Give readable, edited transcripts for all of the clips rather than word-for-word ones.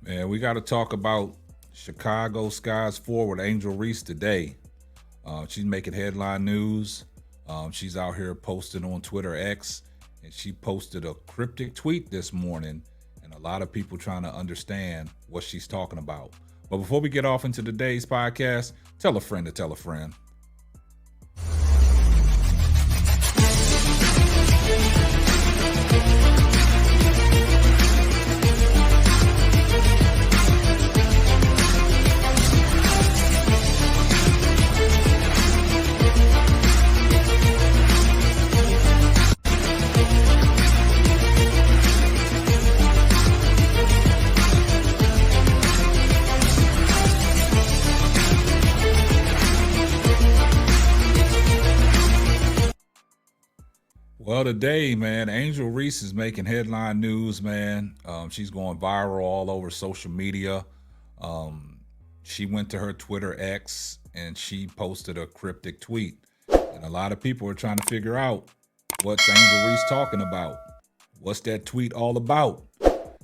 Man, we got to talk about Chicago Sky's forward Angel Reese today. She's making headline news. She's out here posting on Twitter X, and she posted a cryptic tweet this morning, and a lot of people trying to understand what she's talking about. But before we get off into today's podcast, tell a friend to tell a friend. Well, today, man, Angel Reese is making headline news, man. She's going viral all over social media. She went to her Twitter X and she posted a cryptic tweet. And a lot of people are trying to figure out what's Angel Reese talking about. What's that tweet all about?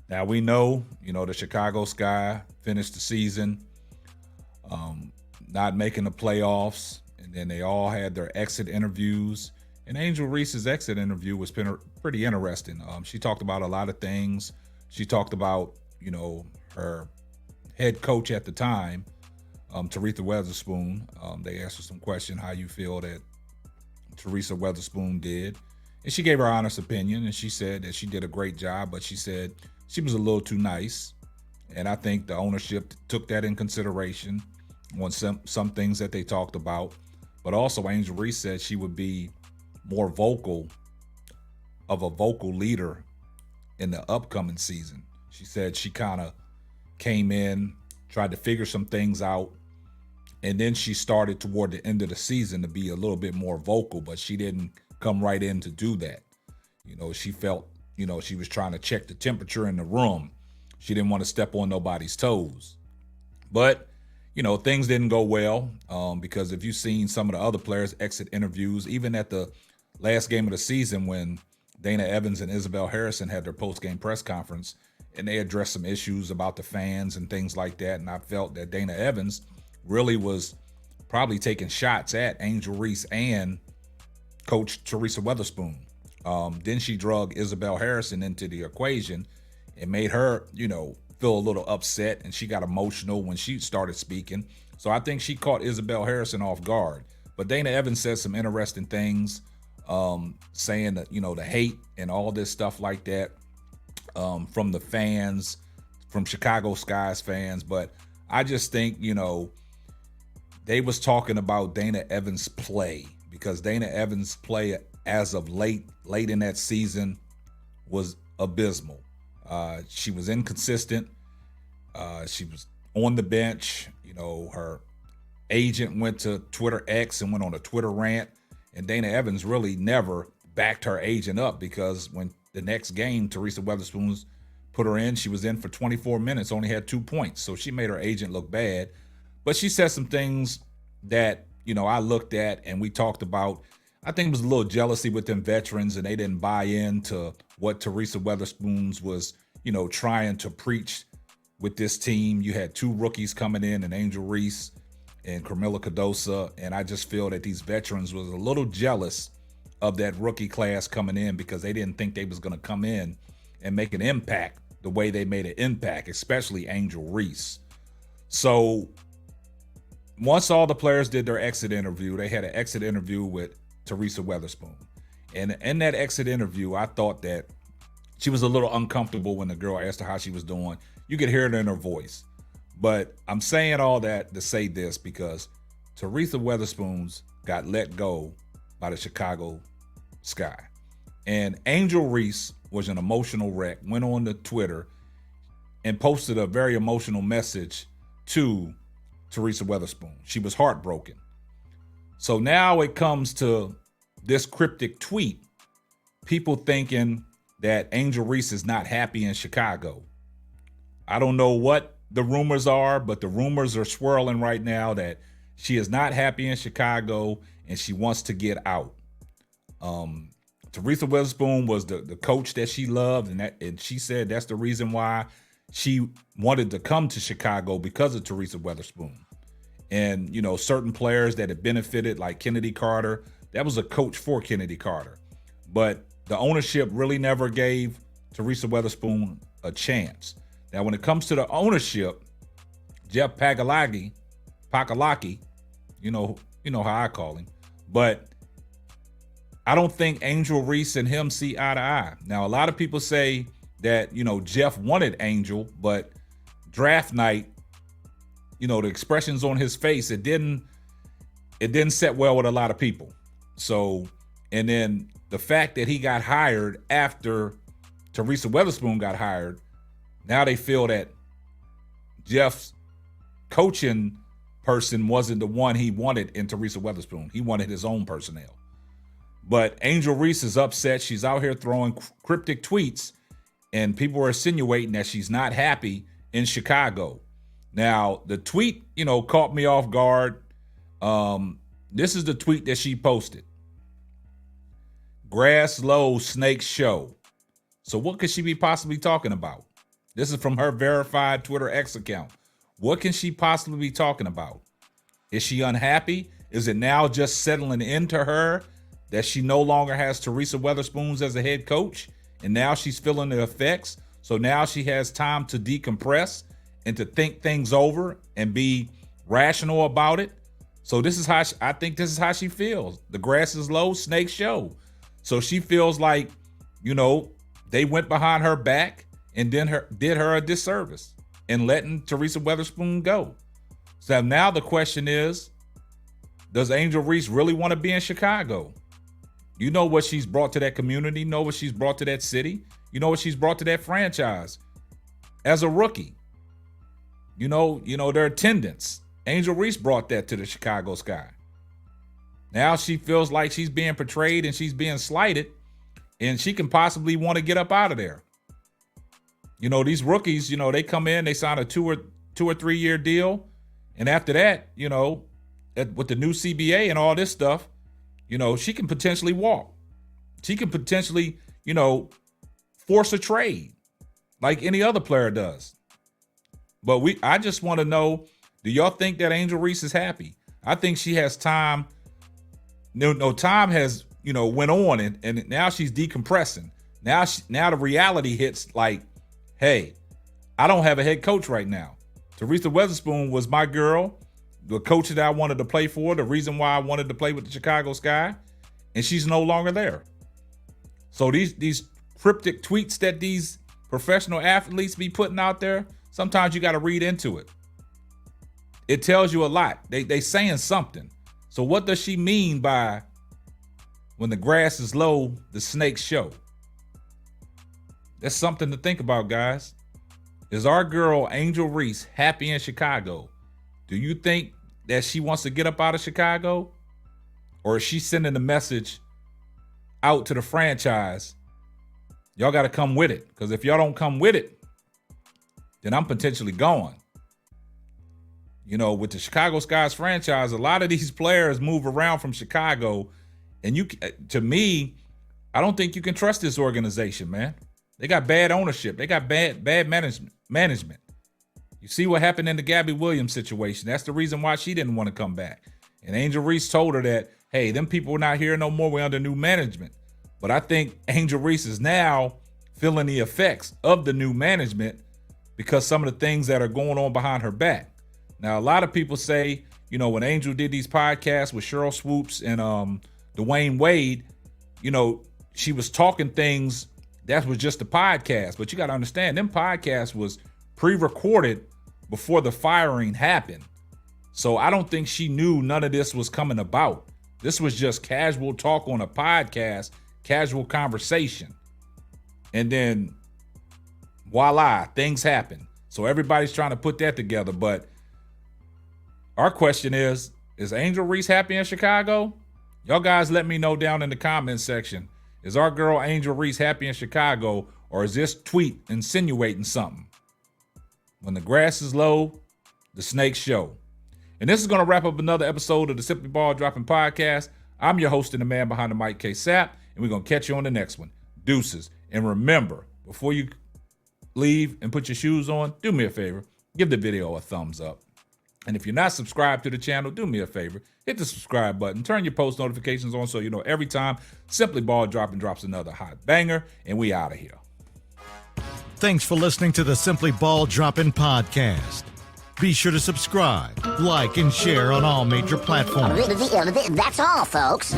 Now we know, the Chicago Sky finished the season, not making the playoffs. And then they all had their exit interviews. And Angel Reese's exit interview was pretty interesting. She talked about a lot of things. She talked about, her head coach at the time, Teresa Weatherspoon. They asked her some question, how you feel that Teresa Weatherspoon did. And she gave her honest opinion, and she said that she did a great job, but she said she was a little too nice. And I think the ownership took that in consideration on some things that they talked about. But also Angel Reese said she would be more vocal leader in the upcoming season. She said she kind of came in, tried to figure some things out, and then she started toward the end of the season to be a little bit more vocal, but she didn't come right in to do that. She felt, she was trying to check the temperature in the room. She didn't want to step on nobody's toes. But things didn't go well because if you've seen some of the other players' exit interviews, even at the last game of the season when Dana Evans and Isabel Harrison had their post-game press conference and they addressed some issues about the fans and things like that. And I felt that Dana Evans really was probably taking shots at Angel Reese and Coach Teresa Weatherspoon. Then she drug Isabel Harrison into the equation and made her, feel a little upset, and she got emotional when she started speaking. So I think she caught Isabel Harrison off guard. But Dana Evans said some interesting things, saying that, the hate and all this stuff like that from the fans, from Chicago Sky's fans. But I just think, they was talking about Dana Evans' play, because Dana Evans' play as of late in that season was abysmal. She was inconsistent. She was on the bench. Her agent went to Twitter X and went on a Twitter rant. And Dana Evans really never backed her agent up, because when the next game Teresa Weatherspoon put her in, she was in for 24 minutes, only had 2 points. So she made her agent look bad. But she said some things that, I looked at and we talked about. I think it was a little jealousy with them veterans, and they didn't buy into what Teresa Weatherspoon was, trying to preach with this team. You had 2 rookies coming in, and Angel Reese and Carmilla Cardosa, and I just feel that these veterans was a little jealous of that rookie class coming in, because they didn't think they was going to come in and make an impact the way they made an impact, especially Angel Reese. So once all the players did their exit interview, they had an exit interview with Teresa Weatherspoon. And in that exit interview, I thought that she was a little uncomfortable when the girl asked her how she was doing. You could hear it in her voice. But I'm saying all that to say this, because Teresa Weatherspoon's got let go by the Chicago Sky. And Angel Reese was an emotional wreck, went on to Twitter and posted a very emotional message to Teresa Weatherspoon. She was heartbroken. So now it comes to this cryptic tweet, people thinking that Angel Reese is not happy in Chicago. I don't know what the rumors are, but the rumors are swirling right now that she is not happy in Chicago and she wants to get out. Teresa Weatherspoon was the coach that she loved, and she said that's the reason why she wanted to come to Chicago because of Teresa Weatherspoon. And, certain players that had benefited, like Kennedy Carter, that was a coach for Kennedy Carter. But the ownership really never gave Teresa Weatherspoon a chance. Now, when it comes to the ownership, Jeff Pakalaki, you know how I call him. But I don't think Angel Reese and him see eye to eye. Now, a lot of people say that, Jeff wanted Angel, but draft night, the expressions on his face, it didn't set well with a lot of people. So, and then the fact that he got hired after Teresa Weatherspoon got hired, now they feel that Jeff's coaching person wasn't the one he wanted in Teresa Weatherspoon. He wanted his own personnel. But Angel Reese is upset. She's out here throwing cryptic tweets, and people are insinuating that she's not happy in Chicago. Now, the tweet, caught me off guard. This is the tweet that she posted. Grass low, snake show. So what could she be possibly talking about? This is from her verified Twitter X account. What can she possibly be talking about? Is she unhappy? Is it now just settling into her that she no longer has Teresa Weatherspoon as a head coach? And now she's feeling the effects. So now she has time to decompress and to think things over and be rational about it. So this is how I think this is how she feels. The grass is low, snake show. So she feels like, they went behind her back and then did her a disservice in letting Teresa Weatherspoon go. So now the question is, does Angel Reese really want to be in Chicago? You know what she's brought to that community, know what she's brought to that city, you know what she's brought to that franchise as a rookie. Their attendance. Angel Reese brought that to the Chicago Sky. Now she feels like she's being portrayed and she's being slighted, and she can possibly want to get up out of there. These rookies, they come in, they sign a 2 or 3 year deal. And after that, with the new CBA and all this stuff, she can potentially walk. She can potentially, force a trade like any other player does. But I just want to know, do y'all think that Angel Reese is happy? I think she has time. No, time has, went on and now she's decompressing. Now the reality hits like, hey, I don't have a head coach right now. Teresa Weatherspoon was my girl, the coach that I wanted to play for, the reason why I wanted to play with the Chicago Sky, and she's no longer there. So these cryptic tweets that these professional athletes be putting out there, sometimes you got to read into it. It tells you a lot. They saying something. So what does she mean by when the grass is low, the snakes show? That's something to think about, guys. Is our girl Angel Reese happy in Chicago? Do you think that she wants to get up out of Chicago? Or is she sending a message out to the franchise? Y'all got to come with it. Because if y'all don't come with it, then I'm potentially gone. With the Chicago Sky's franchise, a lot of these players move around from Chicago. And to me, I don't think you can trust this organization, man. They got bad ownership. They got bad management. You see what happened in the Gabby Williams situation. That's the reason why she didn't want to come back. And Angel Reese told her that, hey, them people are not here no more. We're under new management. But I think Angel Reese is now feeling the effects of the new management because some of the things that are going on behind her back. Now, a lot of people say, when Angel did these podcasts with Cheryl Swoops and Dwayne Wade, she was talking things that was just a podcast. But you got to understand, them podcasts was pre-recorded before the firing happened. So I don't think she knew none of this was coming about. This was just casual talk on a podcast, casual conversation. And then voila, things happen. So everybody's trying to put that together. But our question is Angel Reese happy in Chicago? Y'all guys let me know down in the comments section. Is our girl Angel Reese happy in Chicago, or is this tweet insinuating something? When the grass is low, the snakes show. And this is going to wrap up another episode of the Simply Ball Dropping Podcast. I'm your host and the man behind the mic, K-Sap, and we're going to catch you on the next one. Deuces. And remember, before you leave and put your shoes on, do me a favor, give the video a thumbs up. And if you're not subscribed to the channel, do me a favor, hit the subscribe button, turn your post notifications on so you know every time Simply Ball Dropping drops another hot banger, and we out of here. Thanks for listening to the Simply Ball Dropping podcast. Be sure to subscribe, like, and share on all major platforms. That's all, folks.